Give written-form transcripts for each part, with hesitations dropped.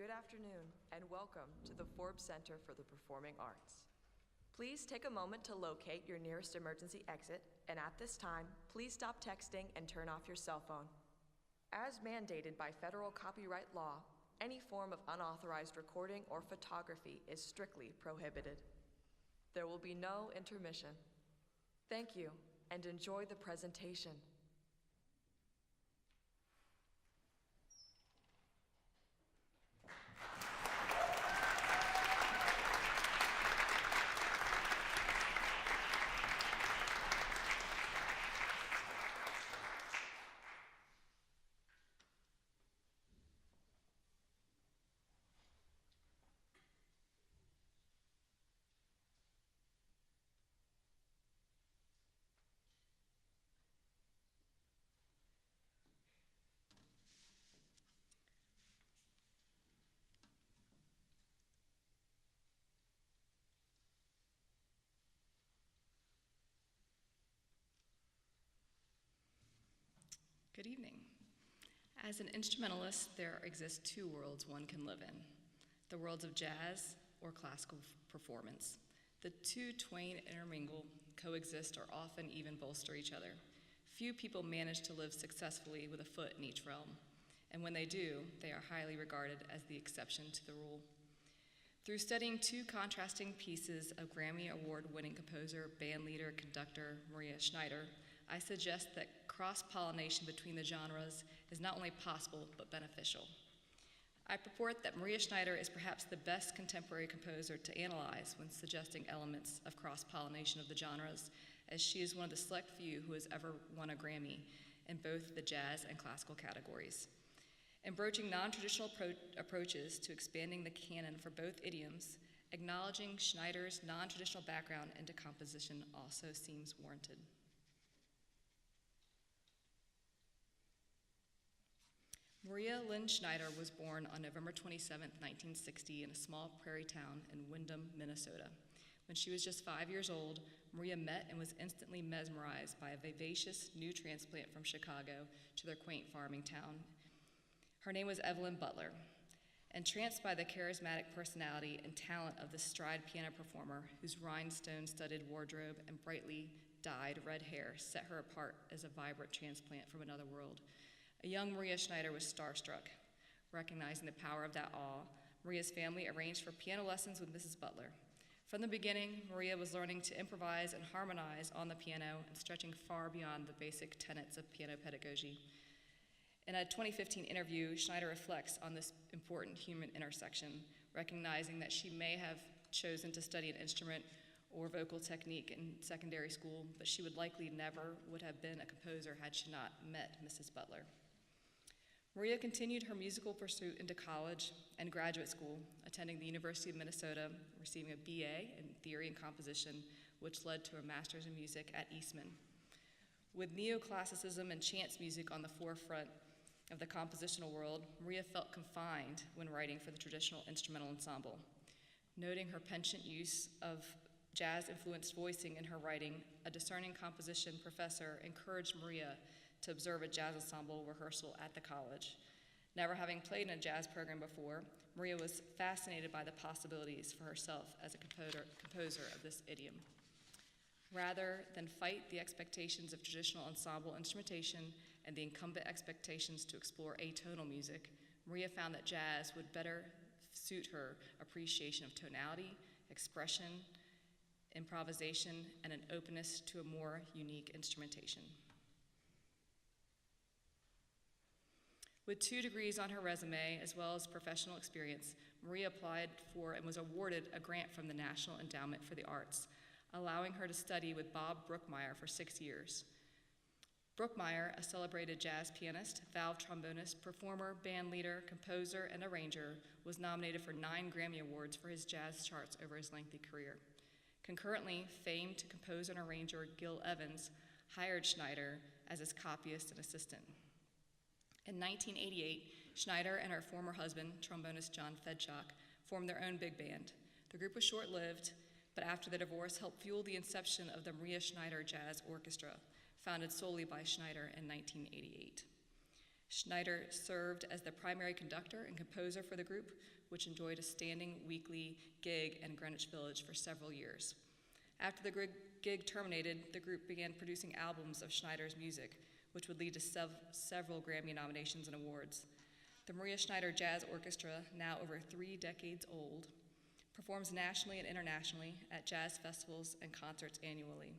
Good afternoon, and welcome to the Forbes Center for the Performing Arts. Please take a moment to locate your nearest emergency exit, and at this time, please stop texting and turn off your cell phone. As mandated by federal copyright law, any form of unauthorized recording or photography is strictly prohibited. There will be no intermission. Thank you, and enjoy the presentation. Good evening. As an instrumentalist, there exist two worlds one can live in, the worlds of jazz or classical performance. The two twain intermingle, coexist, or often even bolster each other. Few people manage to live successfully with a foot in each realm, and when they do, they are highly regarded as the exception to the rule. Through studying two contrasting pieces of Grammy Award-winning composer, bandleader, conductor Maria Schneider, I suggest that cross-pollination between the genres is not only possible, but beneficial. I purport that Maria Schneider is perhaps the best contemporary composer to analyze when suggesting elements of cross-pollination of the genres, as she is one of the select few who has ever won a Grammy in both the jazz and classical categories. In broaching non-traditional approaches to expanding the canon for both idioms, acknowledging Schneider's non-traditional background into composition also seems warranted. Maria Lynn Schneider was born on November 27, 1960, in a small prairie town in Windham, Minnesota. When she was just 5 years old, Maria met and was instantly mesmerized by a vivacious new transplant from Chicago to their quaint farming town. Her name was Evelyn Butler. Entranced by the charismatic personality and talent of the stride piano performer, whose rhinestone-studded wardrobe and brightly dyed red hair set her apart as a vibrant transplant from another world, a young Maria Schneider was starstruck. Recognizing the power of that awe, Maria's family arranged for piano lessons with Mrs. Butler. From the beginning, Maria was learning to improvise and harmonize on the piano and stretching far beyond the basic tenets of piano pedagogy. In a 2015 interview, Schneider reflects on this important human intersection, recognizing that she may have chosen to study an instrument or vocal technique in secondary school, but she would likely never would have been a composer had she not met Mrs. Butler. Maria continued her musical pursuit into college and graduate school, attending the University of Minnesota, receiving a BA in theory and composition, which led to a master's in music at Eastman. With neoclassicism and chance music on the forefront of the compositional world, Maria felt confined when writing for the traditional instrumental ensemble. Noting her penchant use of jazz-influenced voicing in her writing, a discerning composition professor encouraged Maria to observe a jazz ensemble rehearsal at the college. Never having played in a jazz program before, Maria was fascinated by the possibilities for herself as a composer of this idiom. Rather than fight the expectations of traditional ensemble instrumentation and the incumbent expectations to explore atonal music, Maria found that jazz would better suit her appreciation of tonality, expression, improvisation, and an openness to a more unique instrumentation. With 2 degrees on her resume, as well as professional experience, Maria applied for and was awarded a grant from the National Endowment for the Arts, allowing her to study with Bob Brookmeyer for 6 years. Brookmeyer, a celebrated jazz pianist, valve trombonist, performer, band leader, composer, and arranger, was nominated for 9 Grammy Awards for his jazz charts over his lengthy career. Concurrently, famed composer and arranger Gil Evans hired Schneider as his copyist and assistant. In 1988, Schneider and her former husband, trombonist John Fedchock, formed their own big band. The group was short-lived, but after the divorce helped fuel the inception of the Maria Schneider Jazz Orchestra, founded solely by Schneider in 1988. Schneider served as the primary conductor and composer for the group, which enjoyed a standing weekly gig in Greenwich Village for several years. After the gig terminated, the group began producing albums of Schneider's music, which would lead to several Grammy nominations and awards. The Maria Schneider Jazz Orchestra, now over 3 decades old, performs nationally and internationally at jazz festivals and concerts annually.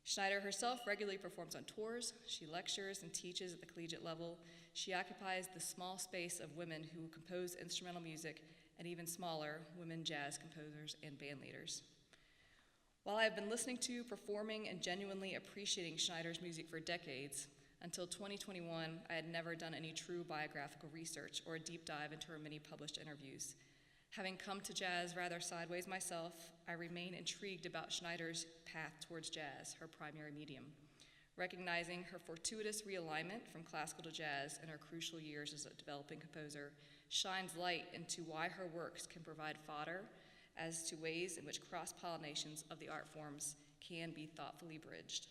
Schneider herself regularly performs on tours. She lectures and teaches at the collegiate level. She occupies the small space of women who compose instrumental music and even smaller women jazz composers and band leaders. While I have been listening to, performing, and genuinely appreciating Schneider's music for decades, until 2021, I had never done any true biographical research or a deep dive into her many published interviews. Having come to jazz rather sideways myself, I remain intrigued about Schneider's path towards jazz, her primary medium. Recognizing her fortuitous realignment from classical to jazz in her crucial years as a developing composer shines light into why her works can provide fodder as to ways in which cross-pollinations of the art forms can be thoughtfully bridged.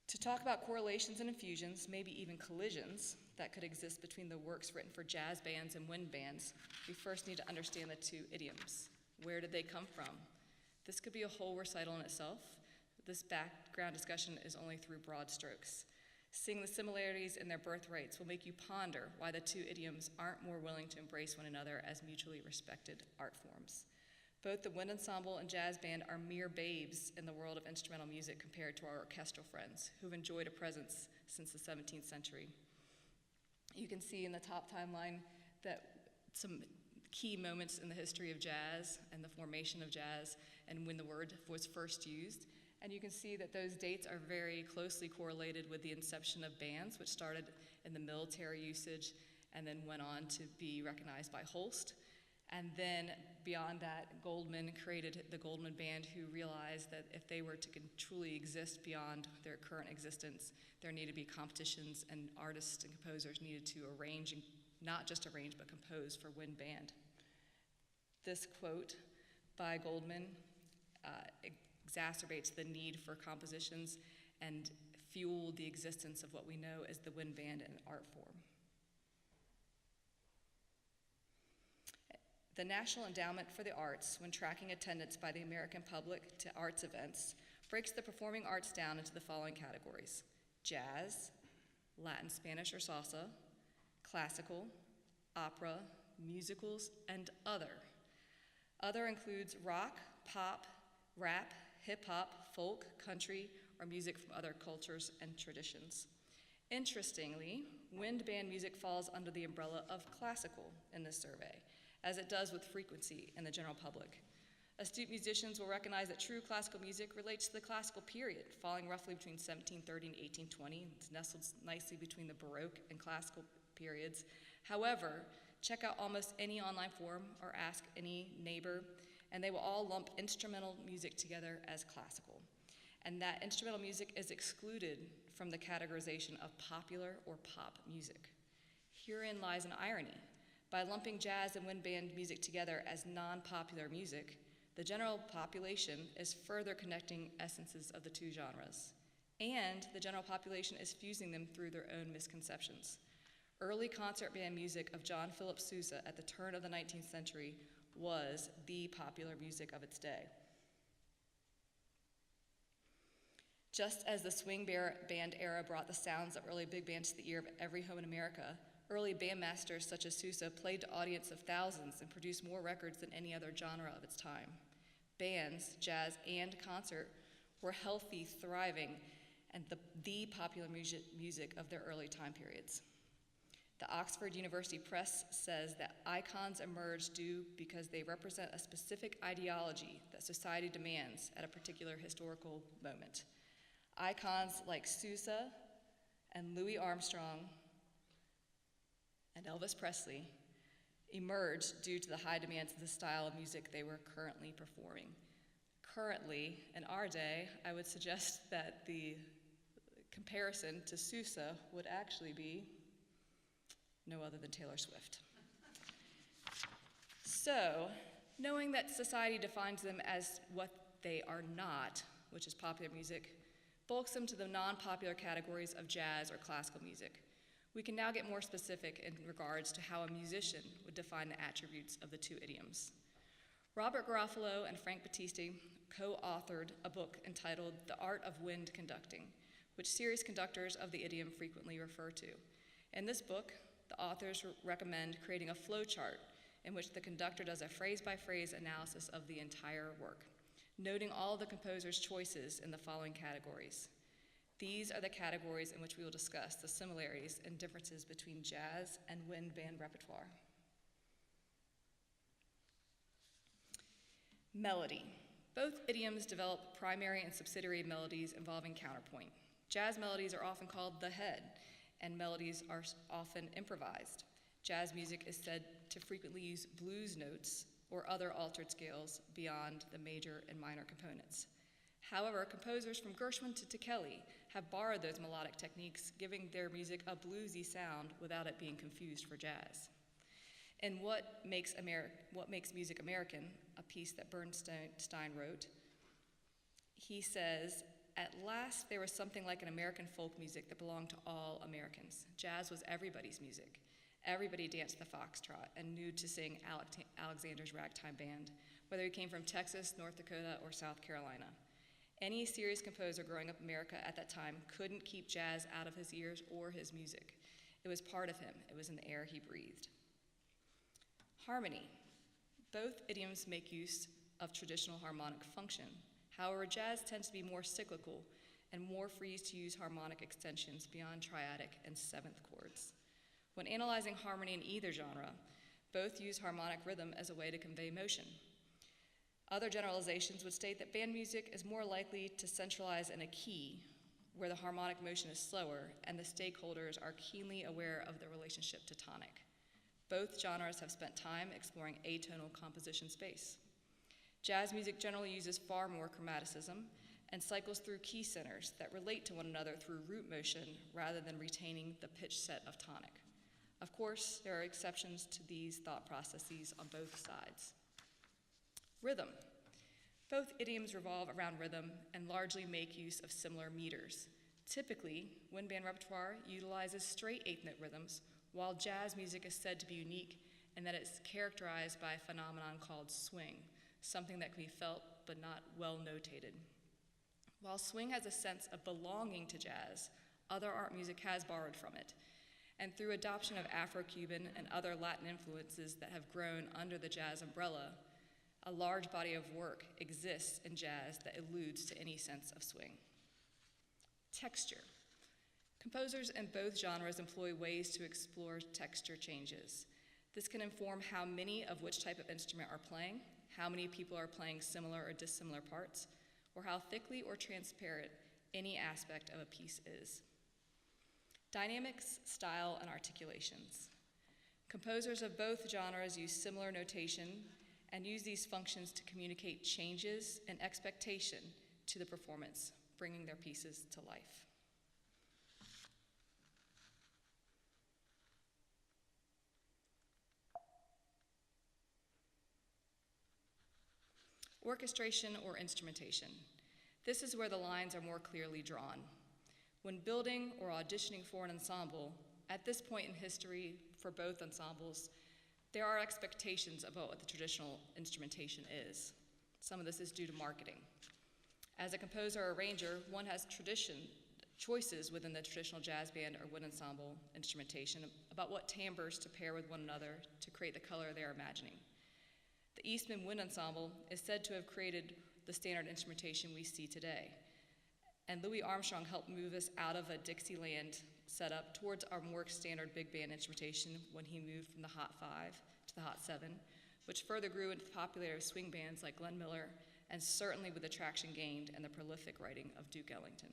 To talk about correlations and infusions, maybe even collisions, that could exist between the works written for jazz bands and wind bands, we first need to understand the 2 idioms. Where did they come from? This could be a whole recital in itself. This background discussion is only through broad strokes. Seeing the similarities in their birthrights will make you ponder why the 2 idioms aren't more willing to embrace one another as mutually respected art forms. Both the wind ensemble and jazz band are mere babes in the world of instrumental music compared to our orchestral friends, who've enjoyed a presence since the 17th century. You can see in the top timeline that some key moments in the history of jazz and the formation of jazz and when the word was first used. And you can see that those dates are very closely correlated with the inception of bands, which started in the military usage and then went on to be recognized by Holst. And then beyond that, Goldman created the Goldman Band, who realized that if they were to truly exist beyond their current existence, there needed to be competitions, and artists and composers needed to arrange, and not just arrange, but compose for wind band. This quote by Goldman exacerbates the need for compositions and fueled the existence of what we know as the wind band and art form. The National Endowment for the Arts, when tracking attendance by the American public to arts events, breaks the performing arts down into the following categories: jazz, Latin, Spanish, or salsa, classical, opera, musicals, and other. Other includes rock, pop, rap, hip-hop, folk, country, or music from other cultures and traditions. Interestingly, wind band music falls under the umbrella of classical in this survey, as it does with frequency in the general public. Astute musicians will recognize that true classical music relates to the classical period, falling roughly between 1730 and 1820. It's nestled nicely between the Baroque and classical periods. However, check out almost any online forum or ask any neighbor, and they will all lump instrumental music together as classical. And that instrumental music is excluded from the categorization of popular or pop music. Herein lies an irony. By lumping jazz and wind band music together as non-popular music, the general population is further connecting essences of the 2 genres, and the general population is fusing them through their own misconceptions. Early concert band music of John Philip Sousa at the turn of the 19th century was the popular music of its day. Just as the swing band era brought the sounds of early big bands to the ear of every home in America, early bandmasters such as Sousa played to audience of thousands and produced more records than any other genre of its time. Bands, jazz, and concert were healthy, thriving, and the popular music of their early time periods. The Oxford University Press says that icons emerge because they represent a specific ideology that society demands at a particular historical moment. Icons like Sousa and Louis Armstrong and Elvis Presley emerged due to the high demands of the style of music they were currently performing. Currently, in our day, I would suggest that the comparison to Sousa would actually be no other than Taylor Swift. So, knowing that society defines them as what they are not, which is popular music, bulks them to the non-popular categories of jazz or classical music. We can now get more specific in regards to how a musician would define the attributes of the two idioms. Robert Garofalo and Frank Battisti co-authored a book entitled The Art of Wind Conducting, which serious conductors of the idiom frequently refer to. In this book, the authors recommend creating a flow chart in which the conductor does a phrase-by-phrase analysis of the entire work, noting all the composer's choices in the following categories. These are the categories in which we will discuss the similarities and differences between jazz and wind band repertoire. Melody. Both idioms develop primary and subsidiary melodies involving counterpoint. Jazz melodies are often called the head, and melodies are often improvised. Jazz music is said to frequently use blues notes or other altered scales beyond the major and minor components. However, composers from Gershwin to Kelly have borrowed those melodic techniques, giving their music a bluesy sound without it being confused for jazz. In What Makes Music American, a piece that Bernstein wrote, he says, "At last there was something like an American folk music that belonged to all Americans. Jazz was everybody's music. Everybody danced the foxtrot and knew to sing Alexander's Ragtime Band, whether he came from Texas, North Dakota, or South Carolina. Any serious composer growing up in America at that time couldn't keep jazz out of his ears or his music. It was part of him. It was in the air he breathed." Harmony. Both idioms make use of traditional harmonic function. However, jazz tends to be more cyclical and more free to use harmonic extensions beyond triadic and seventh chords. When analyzing harmony in either genre, both use harmonic rhythm as a way to convey motion. Other generalizations would state that band music is more likely to centralize in a key where the harmonic motion is slower and the stakeholders are keenly aware of the relationship to tonic. Both genres have spent time exploring atonal composition space. Jazz music generally uses far more chromaticism and cycles through key centers that relate to one another through root motion rather than retaining the pitch set of tonic. Of course, there are exceptions to these thought processes on both sides. Rhythm. Both idioms revolve around rhythm and largely make use of similar meters. Typically, wind band repertoire utilizes straight eighth-note rhythms, while jazz music is said to be unique in that it's characterized by a phenomenon called swing, something that can be felt but not well notated. While swing has a sense of belonging to jazz, other art music has borrowed from it, and through adoption of Afro-Cuban and other Latin influences that have grown under the jazz umbrella, a large body of work exists in jazz that alludes to any sense of swing. Texture. Composers in both genres employ ways to explore texture changes. This can inform how many of which type of instrument are playing, how many people are playing similar or dissimilar parts, or how thickly or transparent any aspect of a piece is. Dynamics, style, and articulations. Composers of both genres use similar notation and use these functions to communicate changes and expectation to the performance, bringing their pieces to life. Orchestration or instrumentation. This is where the lines are more clearly drawn. When building or auditioning for an ensemble, at this point in history for both ensembles, there are expectations about what the traditional instrumentation is. Some of this is due to marketing. As a composer or arranger, one has choices within the traditional jazz band or wind ensemble instrumentation about what timbres to pair with one another to create the color they are imagining. The Eastman Wind Ensemble is said to have created the standard instrumentation we see today. And Louis Armstrong helped move us out of a Dixieland setup towards our more standard big band instrumentation when he moved from the Hot 5 to the Hot 7, which further grew into the popularity of swing bands like Glenn Miller, and certainly with the traction gained and the prolific writing of Duke Ellington.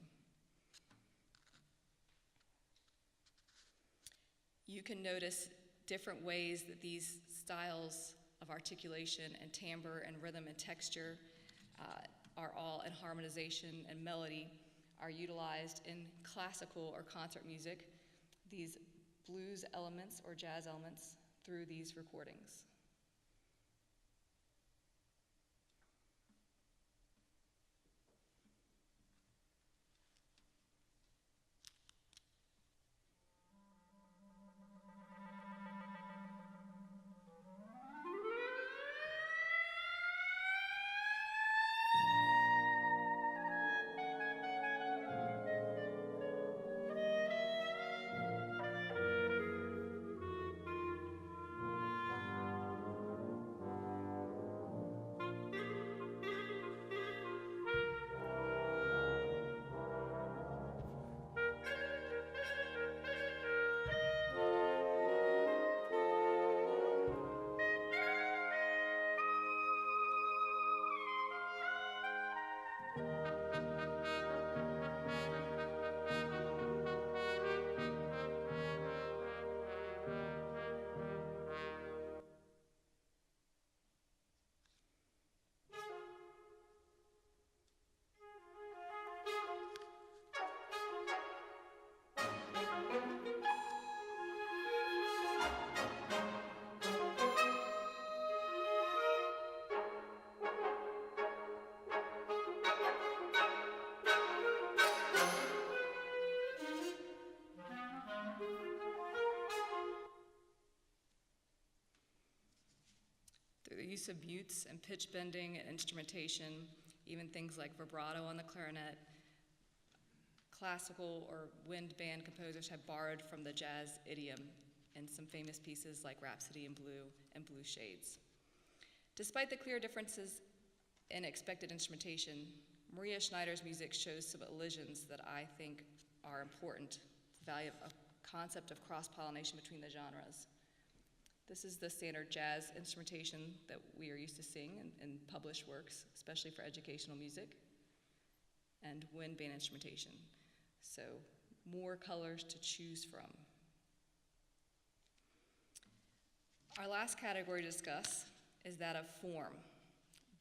You can notice different ways that these styles of articulation and timbre and rhythm and texture are all in harmonization and melody are utilized in classical or concert music, these blues elements or jazz elements through these recordings. use of mutes and pitch bending and instrumentation, even things like vibrato on the clarinet, classical or wind band composers have borrowed from the jazz idiom in some famous pieces like Rhapsody in Blue and Blue Shades. Despite the clear differences in expected instrumentation, Maria Schneider's music shows some elisions that I think are important, the value of a concept of cross-pollination between the genres. This is the standard jazz instrumentation that we are used to seeing in published works, especially for educational music, and wind band instrumentation. So more colors to choose from. Our last category to discuss is that of form.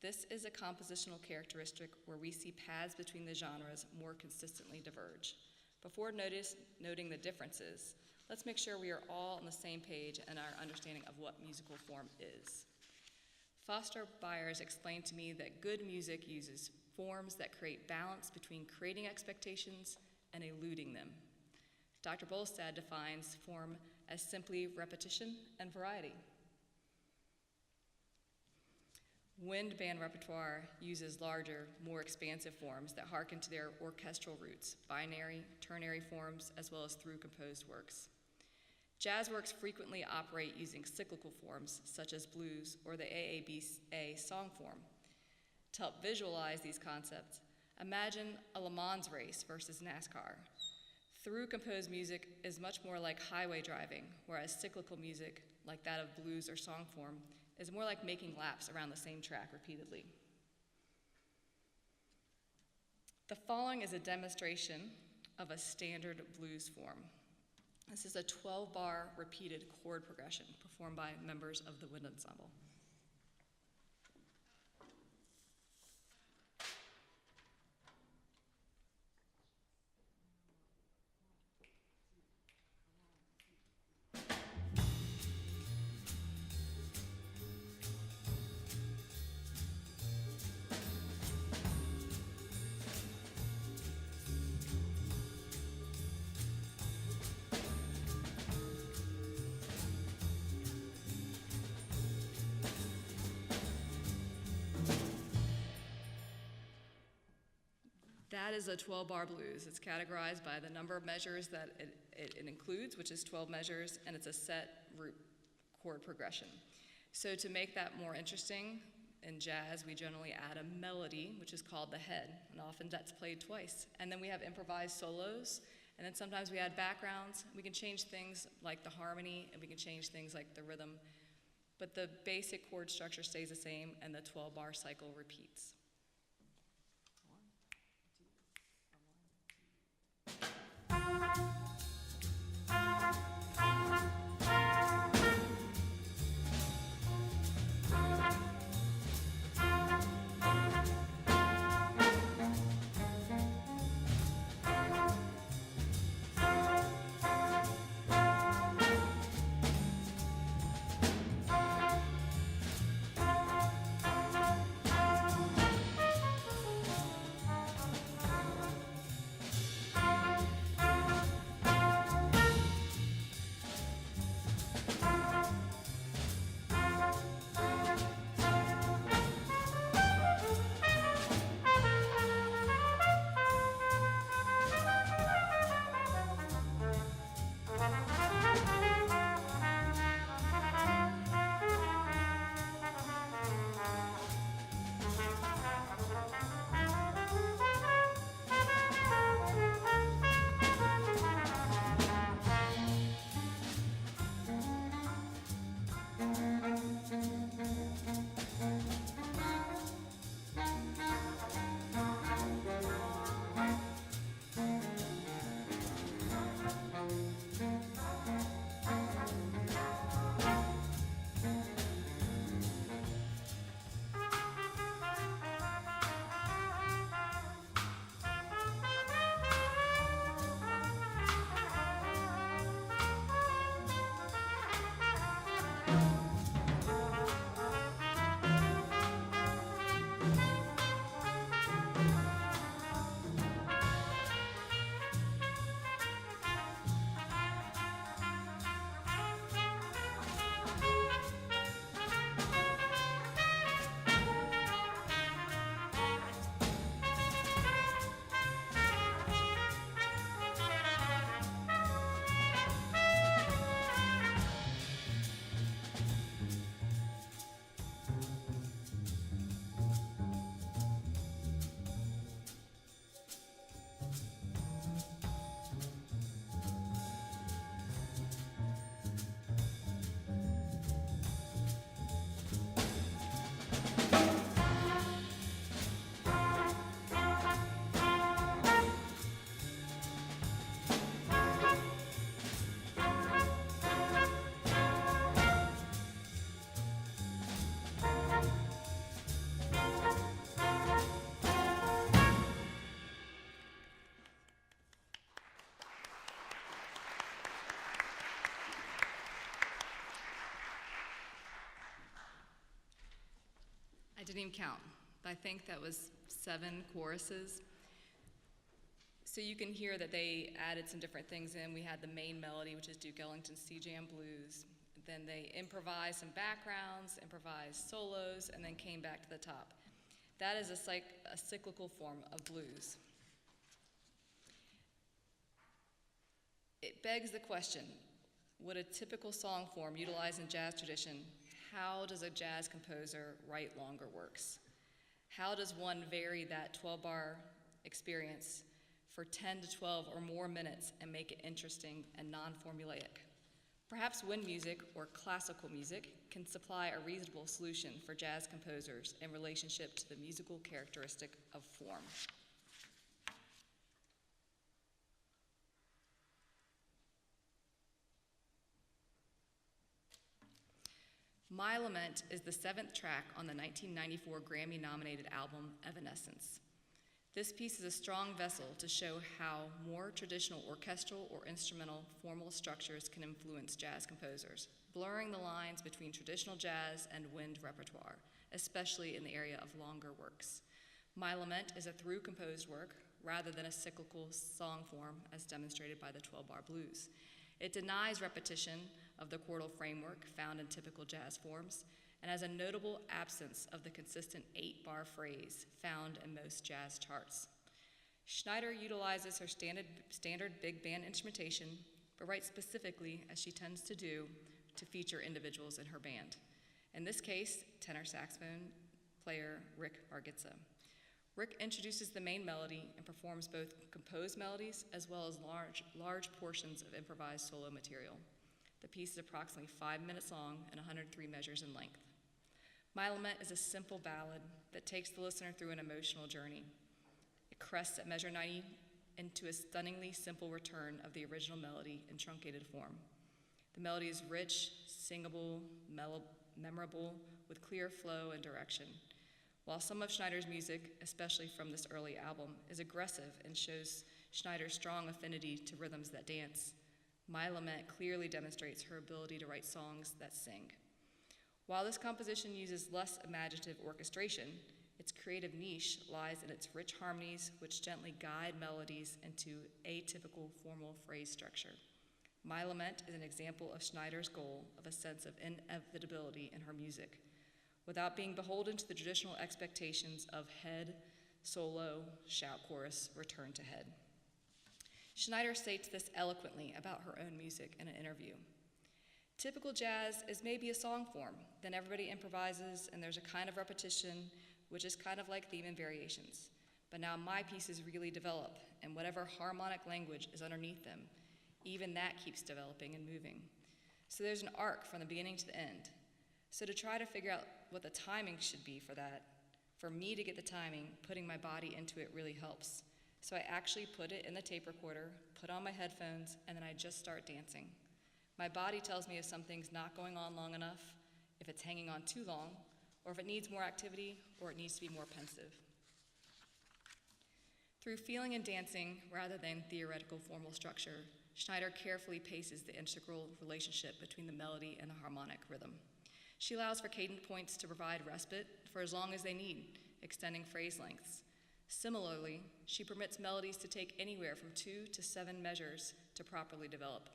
This is a compositional characteristic where we see paths between the genres more consistently diverge. Before noting the differences, let's make sure we are all on the same page in our understanding of what musical form is. Foster Byers explained to me that good music uses forms that create balance between creating expectations and eluding them. Dr. Bolstad defines form as simply repetition and variety. Wind band repertoire uses larger, more expansive forms that hearken to their orchestral roots, binary, ternary forms, as well as through composed works. Jazz works frequently operate using cyclical forms, such as blues or the AABA song form. To help visualize these concepts, imagine a Le Mans race versus NASCAR. Through composed music is much more like highway driving, whereas cyclical music, like that of blues or song form, is more like making laps around the same track repeatedly. The following is a demonstration of a standard blues form. This is a 12-bar repeated chord progression performed by members of the wind ensemble. That is a 12-bar blues. It's categorized by the number of measures that it includes, which is 12 measures, and it's a set root chord progression. So to make that more interesting, in jazz, we generally add a melody, which is called the head, and often that's played twice. And then we have improvised solos, and then sometimes we add backgrounds. We can change things like the harmony, and we can change things like the rhythm, but the basic chord structure stays the same, and the 12-bar cycle repeats. didn't even count, but I think that was 7 choruses. So you can hear that they added some different things in. We had the main melody, which is Duke Ellington's C Jam Blues. Then they improvised some backgrounds, improvised solos, and then came back to the top. That is a cyclical form of blues. It begs the question, would a typical song form utilized in jazz tradition, how does a jazz composer write longer works? How does one vary that 12-bar experience for 10 to 12 or more minutes and make it interesting and non-formulaic? Perhaps wind music or classical music can supply a reasonable solution for jazz composers in relationship to the musical characteristic of form. My Lament is the 7th track on the 1994 Grammy-nominated album Evanescence. This piece is a strong vessel to show how more traditional orchestral or instrumental formal structures can influence jazz composers, blurring the lines between traditional jazz and wind repertoire, especially in the area of longer works. My Lament is a through-composed work rather than a cyclical song form as demonstrated by the 12-bar blues. It denies repetition of the chordal framework found in typical jazz forms, and has a notable absence of the consistent 8-bar phrase found in most jazz charts. Schneider utilizes her standard big band instrumentation, but writes specifically, as she tends to do, to feature individuals in her band. In this case, tenor saxophone player Rick Margitza. Rick introduces the main melody and performs both composed melodies as well as large portions of improvised solo material. The piece is approximately 5 minutes long and 103 measures in length. My Lament is a simple ballad that takes the listener through an emotional journey. It crests at measure 90 into a stunningly simple return of the original melody in truncated form. The melody is rich, singable, memorable, with clear flow and direction. While some of Schneider's music, especially from this early album, is aggressive and shows Schneider's strong affinity to rhythms that dance, My Lament clearly demonstrates her ability to write songs that sing. While this composition uses less imaginative orchestration, its creative niche lies in its rich harmonies which gently guide melodies into atypical formal phrase structure. My Lament is an example of Schneider's goal of a sense of inevitability in her music, without being beholden to the traditional expectations of head, solo, shout chorus, return to head. Schneider states this eloquently about her own music in an interview. Typical jazz is maybe a song form, then everybody improvises and there's a kind of repetition, which is kind of like theme and variations. But now my pieces really develop, and whatever harmonic language is underneath them, even that keeps developing and moving. So there's an arc from the beginning to the end. So to try to figure out what the timing should be for that, for me to get the timing, putting my body into it really helps. So I actually put it in the tape recorder, put on my headphones, and then I just start dancing. My body tells me if something's not going on long enough, if it's hanging on too long, or if it needs more activity, or it needs to be more pensive. Through feeling and dancing, rather than theoretical formal structure, Schneider carefully paces the integral relationship between the melody and the harmonic rhythm. She allows for cadence points to provide respite for as long as they need, extending phrase lengths. Similarly, she permits melodies to take anywhere from 2 to 7 measures to properly develop.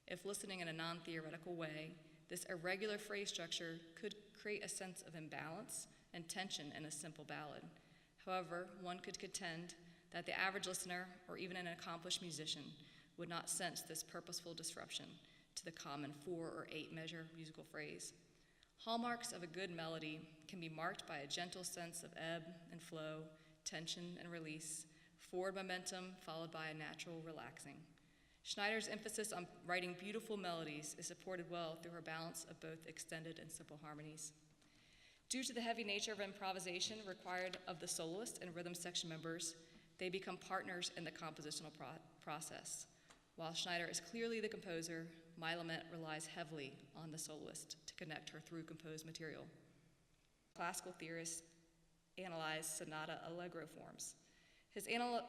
If listening in a non-theoretical way, this irregular phrase structure could create a sense of imbalance and tension in a simple ballad. However, one could contend that the average listener, or even an accomplished musician, would not sense this purposeful disruption to the common 4 or 8 measure musical phrase. Hallmarks of a good melody can be marked by a gentle sense of ebb and flow, tension and release, forward momentum followed by a natural relaxing. Schneider's emphasis on writing beautiful melodies is supported well through her balance of both extended and simple harmonies. Due to the heavy nature of improvisation required of the soloist and rhythm section members, they become partners in the compositional process. While Schneider is clearly the composer, My Lament relies heavily on the soloist to connect her through composed material. Classical theorists analyze sonata allegro forms. His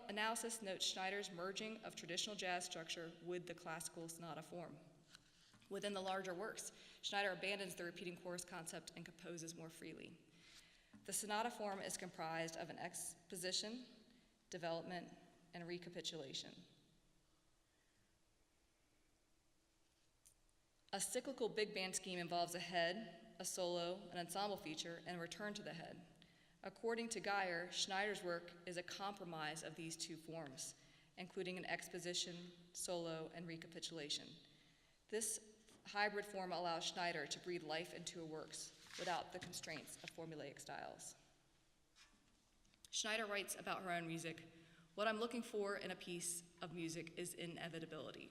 analysis notes Schneider's merging of traditional jazz structure with the classical sonata form. Within the larger works, Schneider abandons the repeating chorus concept and composes more freely. The sonata form is comprised of an exposition, development, and recapitulation. A cyclical big band scheme involves a head, a solo, an ensemble feature, and a return to the head. According to Geyer, Schneider's work is a compromise of these two forms, including an exposition, solo, and recapitulation. This hybrid form allows Schneider to breathe life into her works without the constraints of formulaic styles. Schneider writes about her own music, "What I'm looking for in a piece of music is inevitability.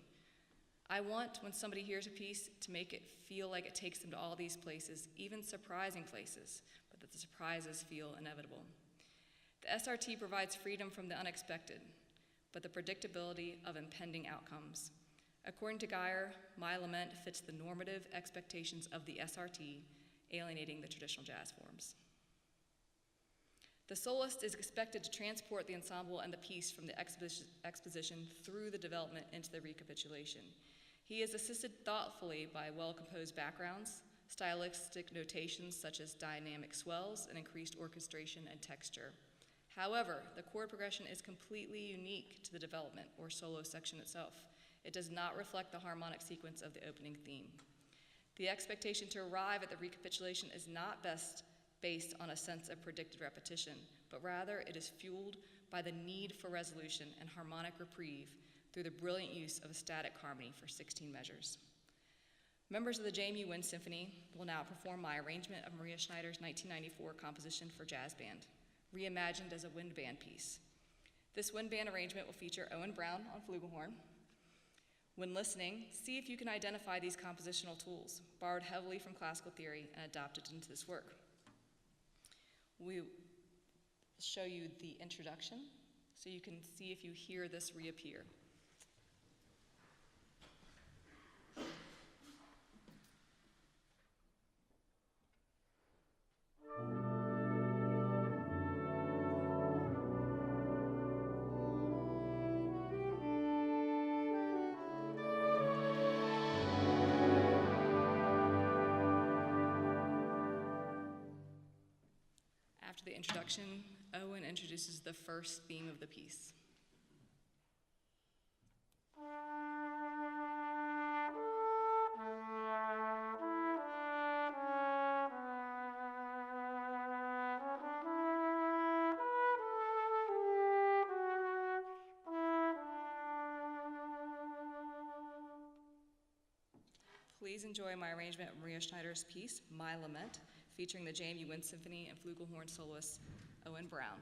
I want, when somebody hears a piece, to make it feel like it takes them to all these places, even surprising places, but that the surprises feel inevitable. The SRT provides freedom from the unexpected, but the predictability of impending outcomes. According to Geyer, my lament fits the normative expectations of the SRT, alienating the traditional jazz forms. The soloist is expected to transport the ensemble and the piece from the exposition through the development into the recapitulation. He is assisted thoughtfully by well-composed backgrounds, stylistic notations such as dynamic swells and increased orchestration and texture. However, the chord progression is completely unique to the development or solo section itself. It does not reflect the harmonic sequence of the opening theme. The expectation to arrive at the recapitulation is not best based on a sense of predicted repetition, but rather it is fueled by the need for resolution and harmonic reprieve through the brilliant use of a static harmony for 16 measures. Members of the JMU Wind Symphony will now perform my arrangement of Maria Schneider's 1994 composition for jazz band, reimagined as a wind band piece. This wind band arrangement will feature Owen Brown on flugelhorn. When listening, see if you can identify these compositional tools, borrowed heavily from classical theory and adopted into this work. We will show you the introduction so you can see if you hear this reappear. After the introduction, Owen introduces the first theme of the piece. Please enjoy my arrangement of Maria Schneider's piece, My Lament, featuring the JMU Wind Symphony and flugelhorn soloist Owen Brown.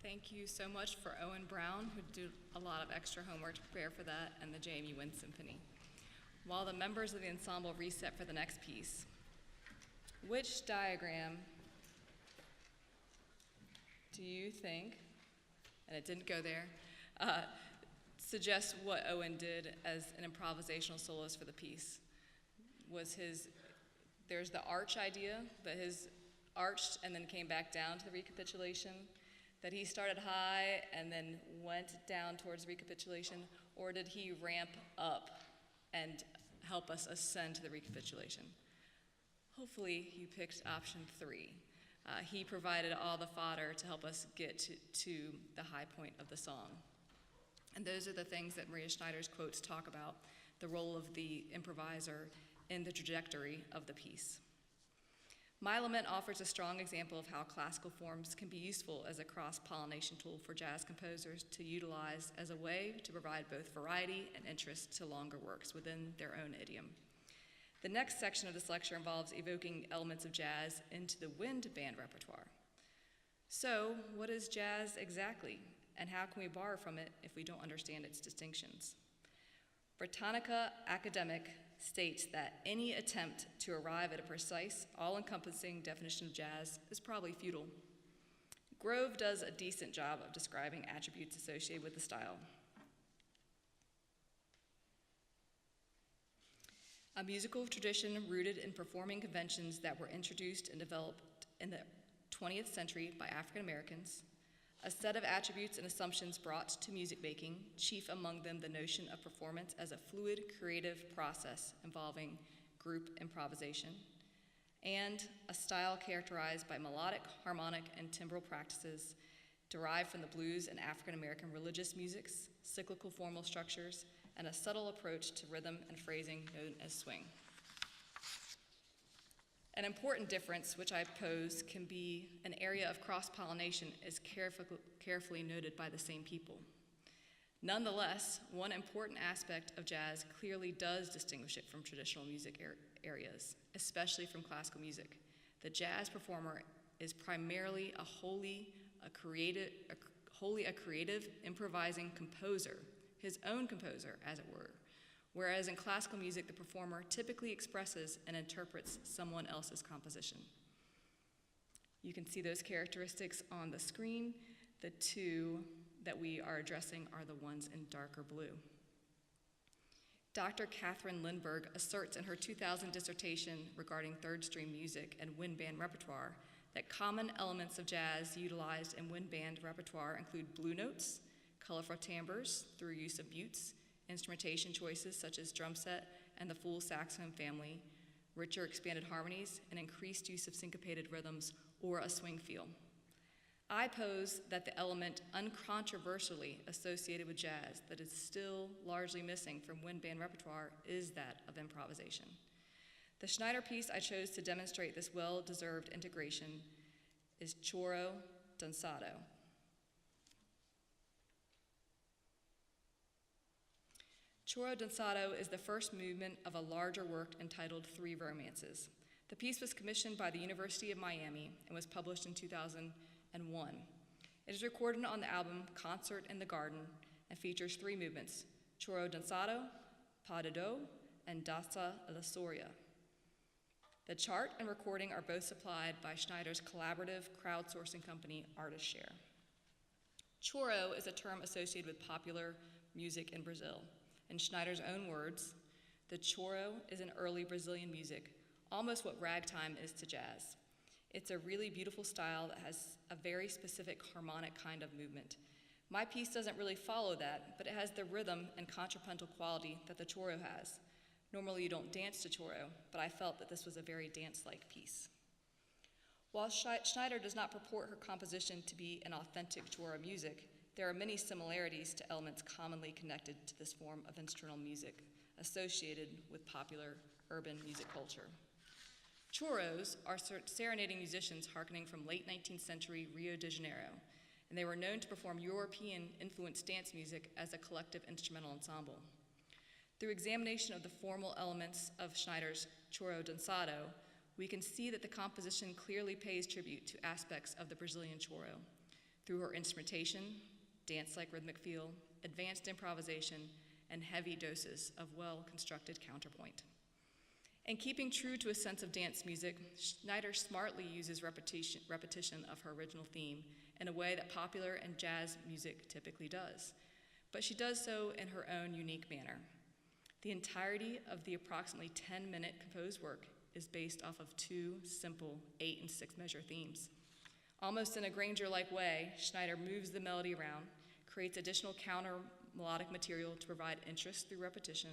Thank you so much for Owen Brown, who did a lot of extra homework to prepare for that, and the Jamie Wind Symphony. While the members of the ensemble reset for the next piece, which diagram do you think, and it didn't go there, suggests what Owen did as an improvisational soloist for the piece? There's the arch idea, that his arched and then came back down to the recapitulation, that he started high and then went down towards recapitulation, or did he ramp up and help us ascend to the recapitulation? Hopefully you picked option 3. He provided all the fodder to help us get to the high point of the song. And those are the things that Maria Schneider's quotes talk about, the role of the improviser in the trajectory of the piece. My Lament offers a strong example of how classical forms can be useful as a cross-pollination tool for jazz composers to utilize as a way to provide both variety and interest to longer works within their own idiom. The next section of this lecture involves evoking elements of jazz into the wind band repertoire. So, what is jazz exactly, and how can we borrow from it if we don't understand its distinctions? Britannica Academic states that any attempt to arrive at a precise, all-encompassing definition of jazz is probably futile. Grove does a decent job of describing attributes associated with the style. A musical tradition rooted in performing conventions that were introduced and developed in the 20th century by African Americans, a set of attributes and assumptions brought to music making, chief among them the notion of performance as a fluid, creative process involving group improvisation, and a style characterized by melodic, harmonic, and timbral practices derived from the blues and African American religious musics, cyclical formal structures, and a subtle approach to rhythm and phrasing known as swing. An important difference, which I pose, can be an area of cross-pollination is carefully noted by the same people. Nonetheless, one important aspect of jazz clearly does distinguish it from traditional music areas, especially from classical music. The jazz performer is primarily a wholly a creative, improvising composer, his own composer, as it were. Whereas in classical music, the performer typically expresses and interprets someone else's composition. You can see those characteristics on the screen. The two that we are addressing are the ones in darker blue. Dr. Catherine Lindberg asserts in her 2000 dissertation regarding third stream music and wind band repertoire that common elements of jazz utilized in wind band repertoire include blue notes, colorful timbres through use of buttes, instrumentation choices such as drum set and the full saxophone family, richer expanded harmonies, and increased use of syncopated rhythms or a swing feel. I pose that the element uncontroversially associated with jazz that is still largely missing from wind band repertoire is that of improvisation. The Schneider piece I chose to demonstrate this well-deserved integration is Choro Danzado. Choro Danzado is the first movement of a larger work entitled Three Romances. The piece was commissioned by the University of Miami and was published in 2001. It is recorded on the album Concert in the Garden and features 3 movements, Choro Danzado, Pas de Dos, and Danza a la Soria. The chart and recording are both supplied by Schneider's collaborative crowdsourcing company, ArtistShare. Choro is a term associated with popular music in Brazil. In Schneider's own words, the choro is an early Brazilian music, almost what ragtime is to jazz. It's a really beautiful style that has a very specific harmonic kind of movement. My piece doesn't really follow that, but it has the rhythm and contrapuntal quality that the choro has. Normally you don't dance to choro, but I felt that this was a very dance-like piece. While Schneider does not purport her composition to be an authentic choro music, there are many similarities to elements commonly connected to this form of instrumental music associated with popular urban music culture. Choros are serenading musicians hearkening from late 19th century Rio de Janeiro, and they were known to perform European-influenced dance music as a collective instrumental ensemble. Through examination of the formal elements of Schneider's Choro Danzado, we can see that the composition clearly pays tribute to aspects of the Brazilian choro. through her instrumentation, dance-like rhythmic feel, advanced improvisation, and heavy doses of well-constructed counterpoint. And keeping true to a sense of dance music, Schneider smartly uses repetition of her original theme in a way that popular and jazz music typically does. But she does so in her own unique manner. The entirety of the approximately 10-minute composed work is based off of two simple 8 and 6 measure themes. Almost in a Granger-like way, Schneider moves the melody around, creates additional counter melodic material to provide interest through repetition,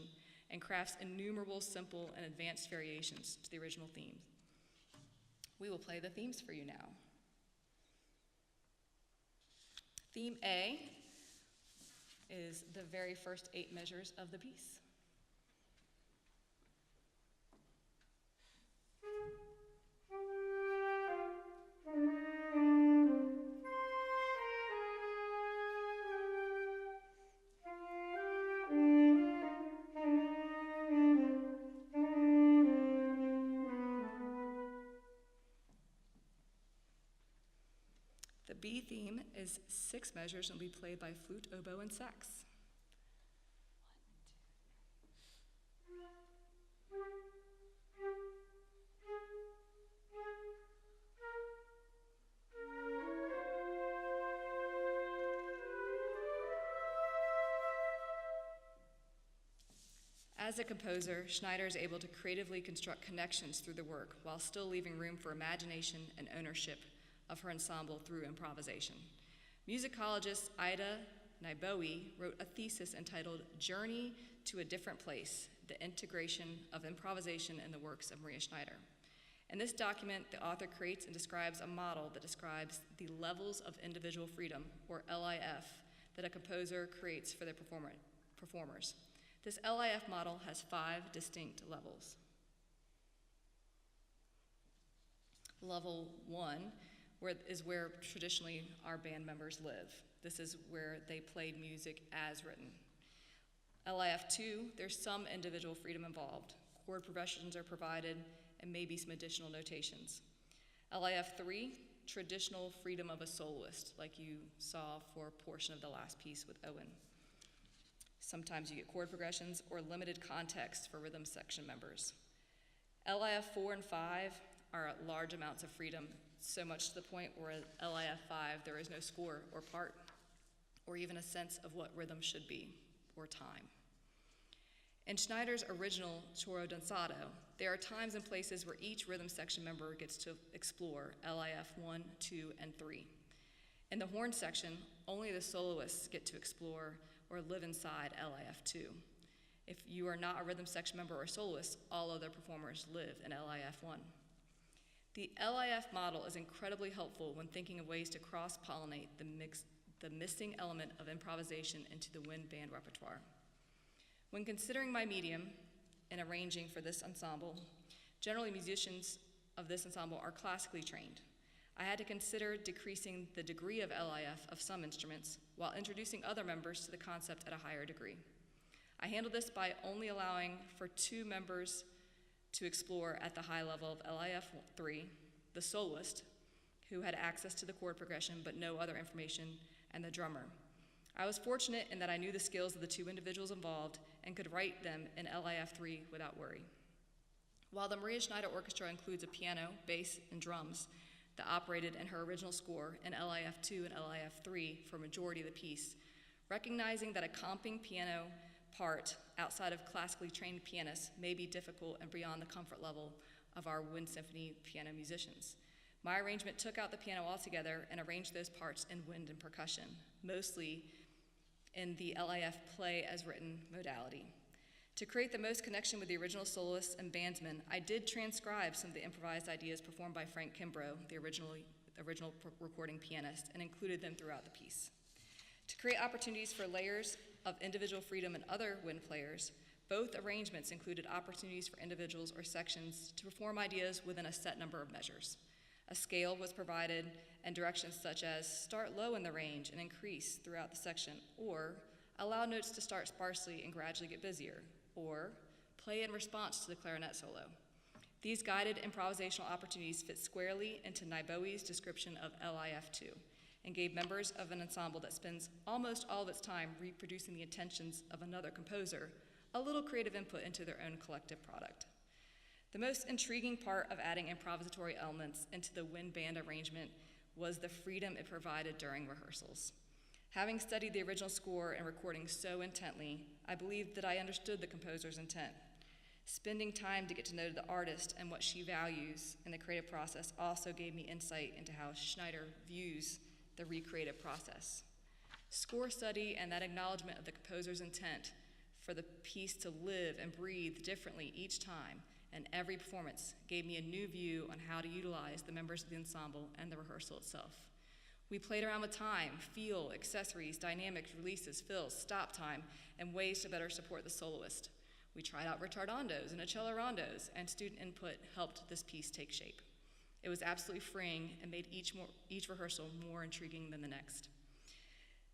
and crafts innumerable simple and advanced variations to the original theme. We will play the themes for you now. Theme A is the very first 8 measures of the piece. The B theme is 6 measures and will be played by flute, oboe, and sax. As a composer, Schneider is able to creatively construct connections through the work while still leaving room for imagination and ownership of her ensemble through improvisation. Musicologist Ida Nyboe wrote a thesis entitled Journey to a Different Place, the Integration of Improvisation in the Works of Maria Schneider. In this document, the author creates and describes a model that describes the levels of individual freedom, or LIF, that a composer creates for their performers. This LIF model has 5 distinct levels. Level 1 is where traditionally our band members live. This is where they play music as written. LIF 2, there's some individual freedom involved. Chord progressions are provided and maybe some additional notations. LIF 3, traditional freedom of a soloist, like you saw for a portion of the last piece with Owen. Sometimes you get chord progressions or limited context for rhythm section members. LIF 4 and 5 are large amounts of freedom, so much to the point where at LIF 5 there is no score or part, or even a sense of what rhythm should be, or time. In Schneider's original Choro Danzato, there are times and places where each rhythm section member gets to explore LIF 1, 2, and 3. In the horn section, only the soloists get to explore or live inside LIF 2. If you are not a rhythm section member or soloist, all other performers live in LIF 1. The LIF model is incredibly helpful when thinking of ways to cross-pollinate the missing element of improvisation into the wind band repertoire. When considering my medium and arranging for this ensemble, generally musicians of this ensemble are classically trained. I had to consider decreasing the degree of LIF of some instruments while introducing other members to the concept at a higher degree. I handled this by only allowing for 2 members to explore at the high level of LIF 3, the soloist, who had access to the chord progression but no other information, and the drummer. I was fortunate in that I knew the skills of the 2 individuals involved and could write them in LIF 3 without worry. While the Maria Schneider Orchestra includes a piano, bass, and drums that operated in her original score in LIF 2 and LIF 3 for a majority of the piece, recognizing that a comping piano part outside of classically trained pianists may be difficult and beyond the comfort level of our wind symphony piano musicians. My arrangement took out the piano altogether and arranged those parts in wind and percussion, mostly in the LIF play as written modality. To create the most connection with the original soloists and bandsmen, I did transcribe some of the improvised ideas performed by Frank Kimbrough, the original recording pianist, and included them throughout the piece. To create opportunities for layers of individual freedom in other wind players, both arrangements included opportunities for individuals or sections to perform ideas within a set number of measures. A scale was provided and directions such as start low in the range and increase throughout the section, or allow notes to start sparsely and gradually get busier, or play in response to the clarinet solo. These guided improvisational opportunities fit squarely into Nyboe's description of LIF 2, and gave members of an ensemble that spends almost all of its time reproducing the intentions of another composer a little creative input into their own collective product. The most intriguing part of adding improvisatory elements into the wind band arrangement was the freedom it provided during rehearsals. Having studied the original score and recording so intently, I believed that I understood the composer's intent. Spending time to get to know the artist and what she values in the creative process also gave me insight into how Schneider views the recreative process. Score study and that acknowledgement of the composer's intent for the piece to live and breathe differently each time and every performance gave me a new view on how to utilize the members of the ensemble and the rehearsal itself. We played around with time, feel, accessories, dynamics, releases, fills, stop time, and ways to better support the soloist. We tried out ritardandos and accelerandos, and student input helped this piece take shape. It was absolutely freeing and made each rehearsal more intriguing than the next.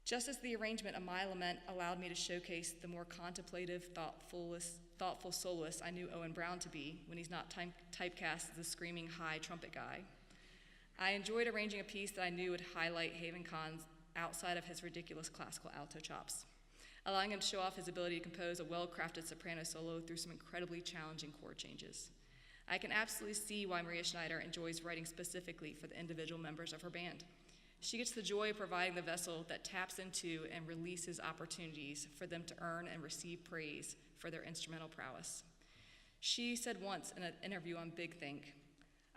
Just as the arrangement of My Lament allowed me to showcase the more contemplative, thoughtful soloist I knew Owen Brown to be when he's not typecast as the screaming high trumpet guy, I enjoyed arranging a piece that I knew would highlight Haven Kahn's outside of his ridiculous classical alto chops, allowing him to show off his ability to compose a well-crafted soprano solo through some incredibly challenging chord changes. I can absolutely see why Maria Schneider enjoys writing specifically for the individual members of her band. She gets the joy of providing the vessel that taps into and releases opportunities for them to earn and receive praise for their instrumental prowess. She said once in an interview on Big Think,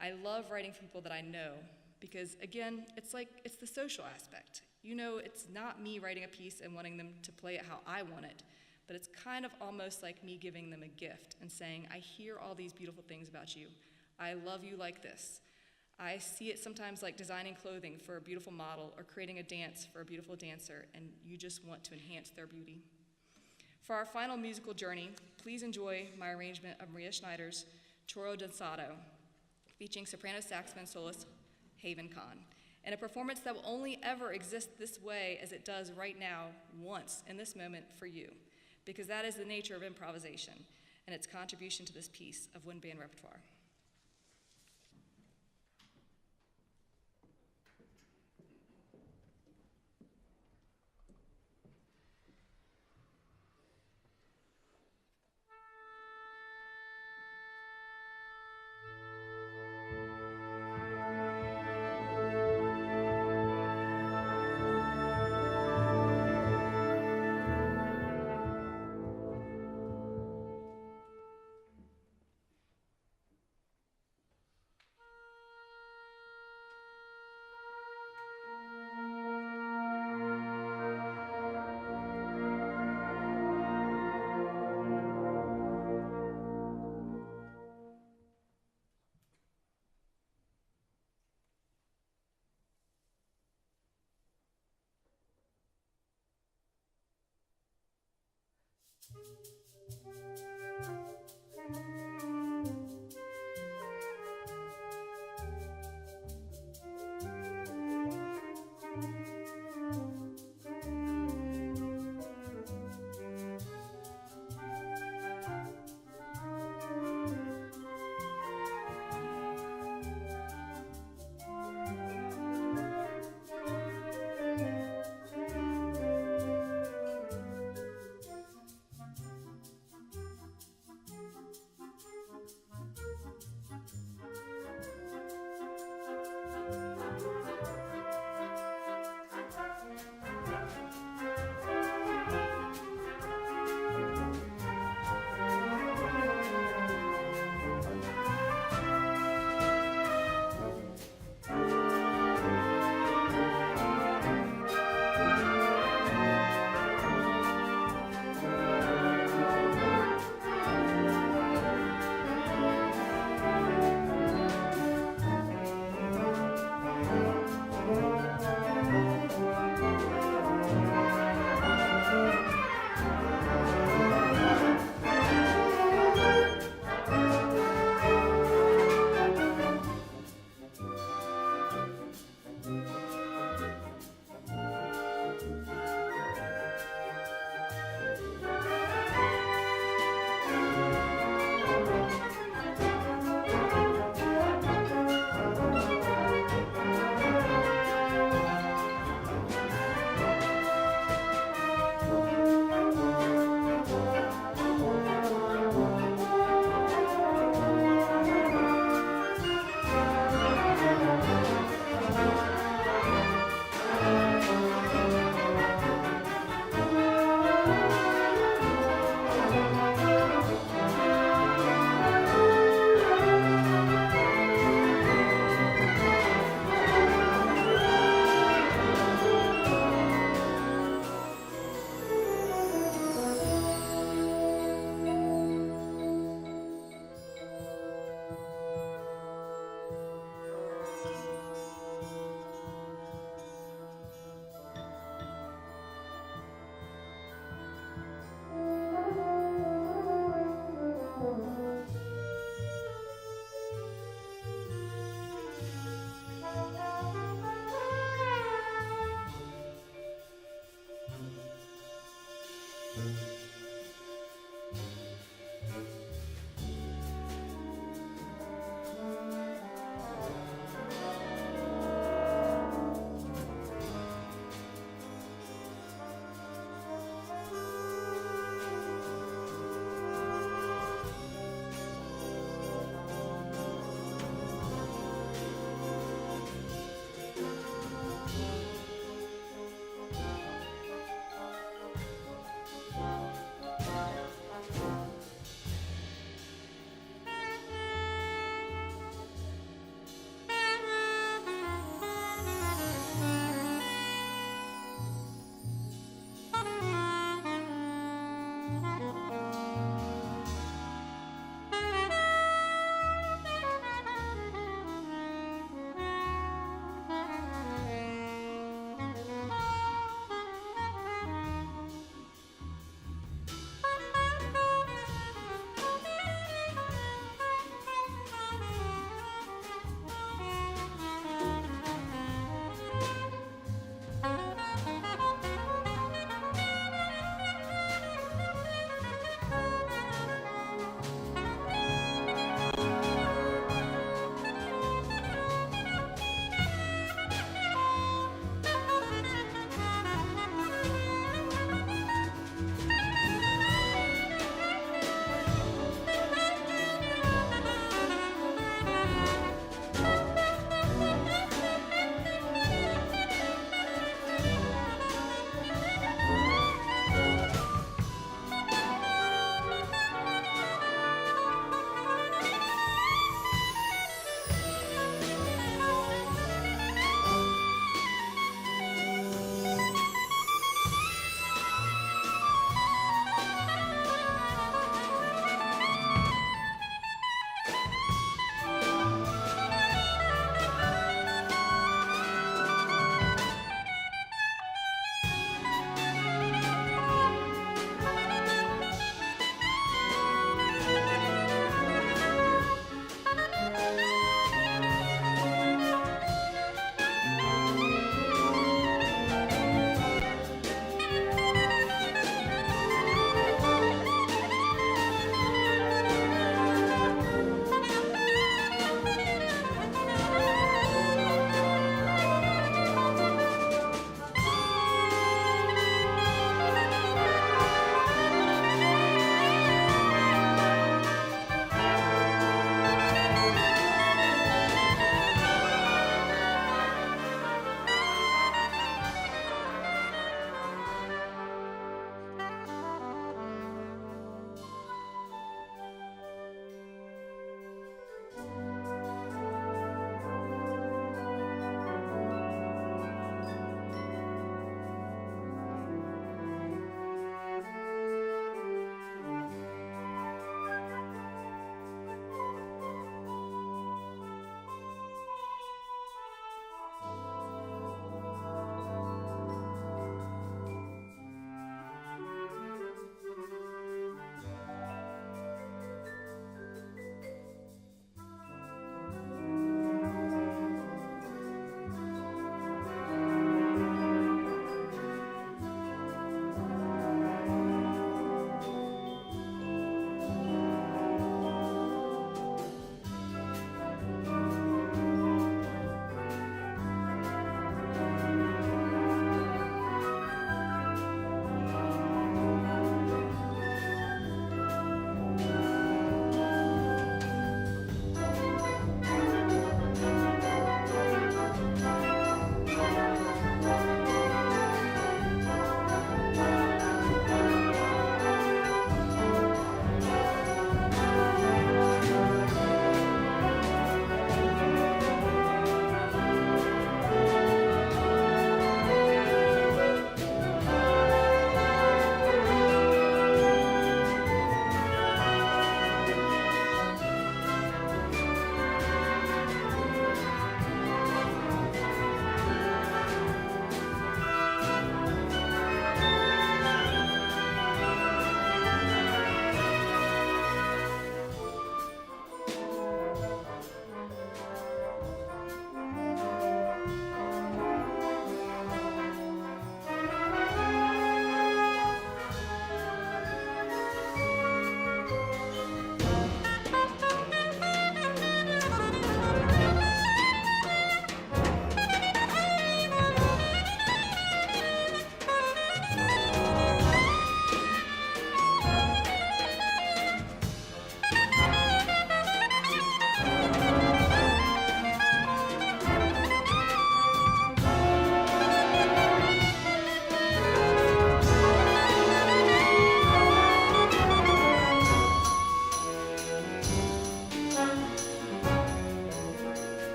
"I love writing for people that I know because, again, it's the social aspect. You know, it's not me writing a piece and wanting them to play it how I want it, but it's kind of almost like me giving them a gift and saying, I hear all these beautiful things about you. I love you like this. I see it sometimes like designing clothing for a beautiful model or creating a dance for a beautiful dancer, and you just want to enhance their beauty." For our final musical journey, please enjoy my arrangement of Maria Schneider's Choro Danzato, featuring soprano saxophone soloist Haven Kahn, in a performance that will only ever exist this way as it does right now, once in this moment for you, because that is the nature of improvisation and its contribution to this piece of wind band repertoire.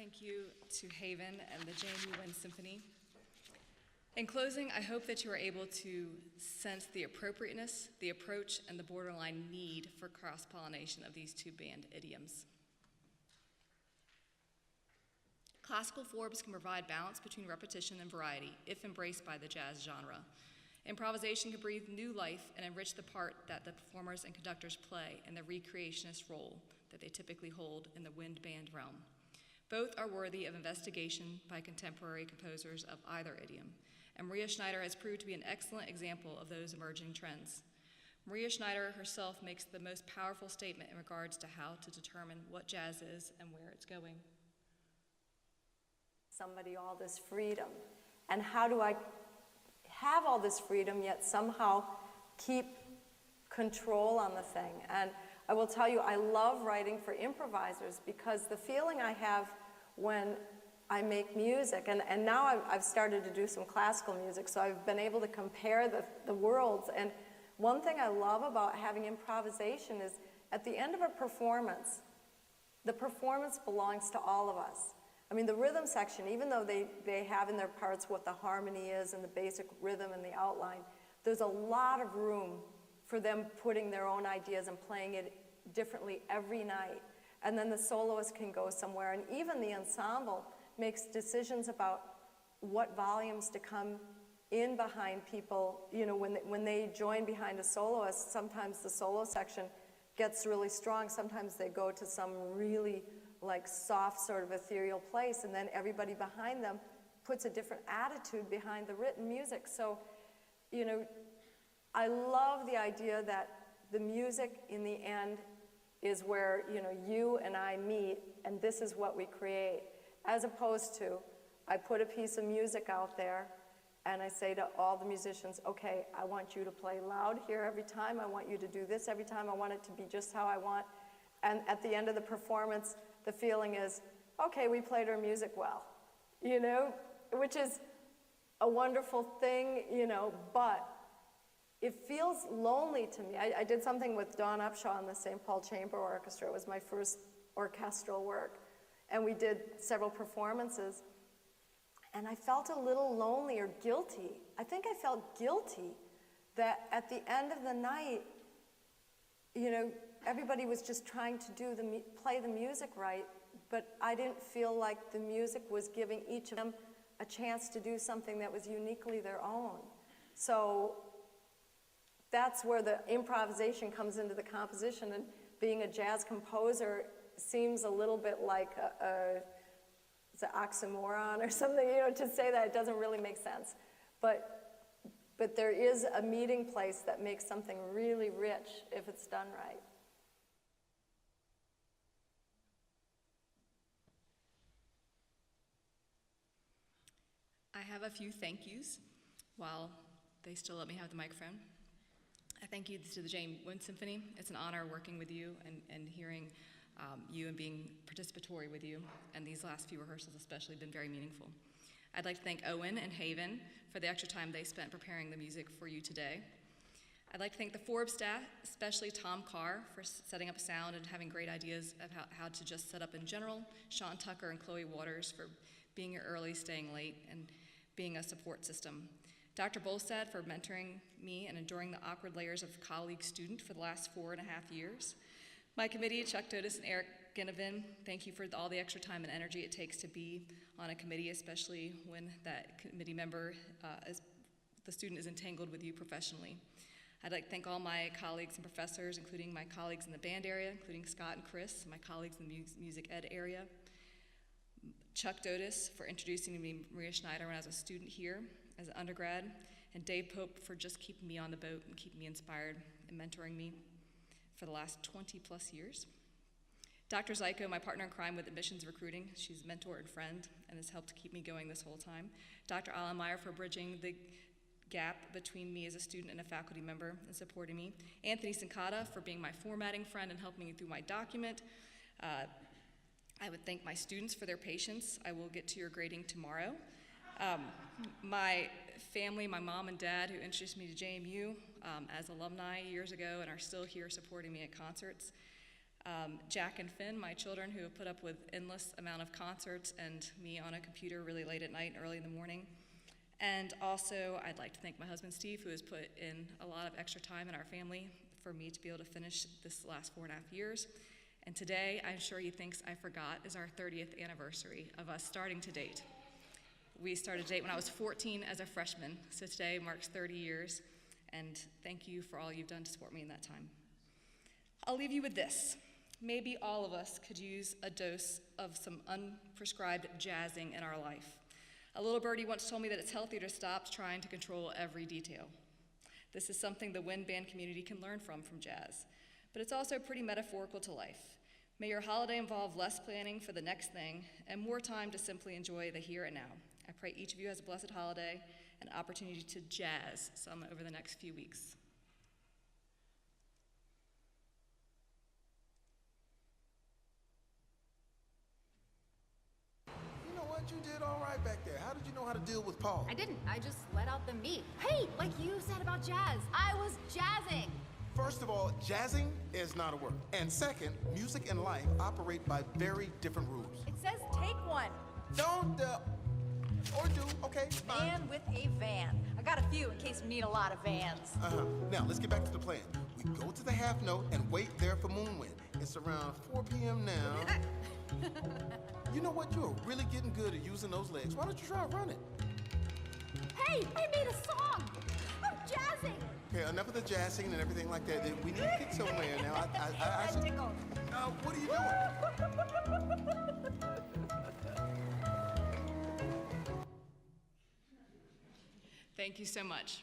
thank you to Haven and the JMU Wind Symphony. In closing, I hope that you are able to sense the appropriateness, the approach, and the borderline need for cross-pollination of these two band idioms. Classical forbs can provide balance between repetition and variety, if embraced by the jazz genre. Improvisation can breathe new life and enrich the part that the performers and conductors play in the recreationist role that they typically hold in the wind band realm. Both are worthy of investigation by contemporary composers of either idiom, and Maria Schneider has proved to be an excellent example of those emerging trends. Maria Schneider herself makes the most powerful statement in regards to how to determine what jazz is and where it's going. Somebody all this freedom, and how do I have all this freedom yet somehow keep control on the thing? And I will tell you, I love writing for improvisers because the feeling I have when I make music, and now I've started to do some classical music, so I've been able to compare the worlds. And one thing I love about having improvisation is at the end of a performance, the performance belongs to all of us. I mean, the rhythm section, even though they have in their parts what the harmony is and the basic rhythm and the outline, there's a lot of room for them putting their own ideas and playing it differently every night. And then the soloist can go somewhere, and even the ensemble makes decisions about what volumes to come in behind people. You know, when they join behind a soloist, sometimes the solo section gets really strong. Sometimes they go to some really like soft sort of ethereal place, and then everybody behind them puts a different attitude behind the written music. So, you know, I love the idea that the music in the end is where, you know, you and I meet, and this is what we create, as opposed to I put a piece of music out there and I say to all the musicians, okay, I want you to play loud here every time, I want you to do this every time, I want it to be just how I want. And at the end of the performance, the feeling is, okay, we played our music well, you know, which is a wonderful thing, you know, but it feels lonely to me. I did something with Dawn Upshaw in the St. Paul Chamber Orchestra. It was my first orchestral work. And we did several performances. And I felt a little lonely or guilty. I think I felt guilty that at the end of the night, you know, everybody was just trying to play the music right, but I didn't feel like the music was giving each of them a chance to do something that was uniquely their own. So that's where the improvisation comes into the composition, and being a jazz composer seems a little bit like it's an oxymoron or something, you know, to say that. It doesn't really make sense. But there is a meeting place that makes something really rich if it's done right. I have a few thank yous while they still let me have the microphone. I thank you to the James Wind Symphony. It's an honor working with you and hearing you and being participatory with you. And these last few rehearsals especially have been very meaningful. I'd like to thank Owen and Haven for the extra time they spent preparing the music for you today. I'd like to thank the Forbes staff, especially Tom Carr, for setting up sound and having great ideas of how to just set up in general. Sean Tucker and Chloe Waters for being here early, staying late, and being a support system. Dr. Bolstad for mentoring me and enduring the awkward layers of colleague-student for the last 4.5 years. My committee, Chuck Dotis and Eric Ginnivan, thank you for all the extra time and energy it takes to be on a committee, especially when that committee member, the student is entangled with you professionally. I'd like to thank all my colleagues and professors, including my colleagues in the band area, including Scott and Chris, and my colleagues in the music ed area. Chuck Dotis for introducing me to Maria Schneider when I was a student here as an undergrad, and Dave Pope for just keeping me on the boat and keeping me inspired and mentoring me for the last 20 plus years. Dr. Zyko, my partner in crime with admissions recruiting, she's a mentor and friend and has helped keep me going this whole time. Dr. Alan Meyer for bridging the gap between me as a student and a faculty member and supporting me. Anthony Sincata for being my formatting friend and helping me through my document. I would thank my students for their patience. I will get to your grading tomorrow. My family, my mom and dad who introduced me to JMU as alumni years ago and are still here supporting me at concerts. Jack and Finn, my children, who have put up with endless amount of concerts and me on a computer really late at night and early in the morning. And also, I'd like to thank my husband, Steve, who has put in a lot of extra time in our family for me to be able to finish this last 4.5 years. And today, I'm sure he thinks I forgot, is our 30th anniversary of us starting to date. We started to date when I was 14 as a freshman, so today marks 30 years, and thank you for all you've done to support me in that time. I'll leave you with this. Maybe all of us could use a dose of some unprescribed jazzing in our life. A little birdie once told me that it's healthier to stop trying to control every detail. This is something the wind band community can learn from jazz, but it's also pretty metaphorical to life. May your holiday involve less planning for the next thing and more time to simply enjoy the here and now. I pray each of you has a blessed holiday and opportunity to jazz some over the next few weeks. You know what? You did all right back there. How did you know how to deal with Paul? I didn't. I just let out the meat. Hey, like you said about jazz, I was jazzing. First of all, jazzing is not a word. And second, music and life operate by very different rules. It says take one. Don't, or do, okay, fine. Man with a van. I got a few in case we need a lot of vans. Now, let's get back to the plan. We go to the half note and wait there for Moonwind. It's around 4 p.m. now. You know what? You're really getting good at using those legs. Why don't you try running? Hey, I made a song. I'm jazzing. Okay, enough of the jazzing and everything like that. We need to get somewhere now. I should... what are you doing? Thank you so much.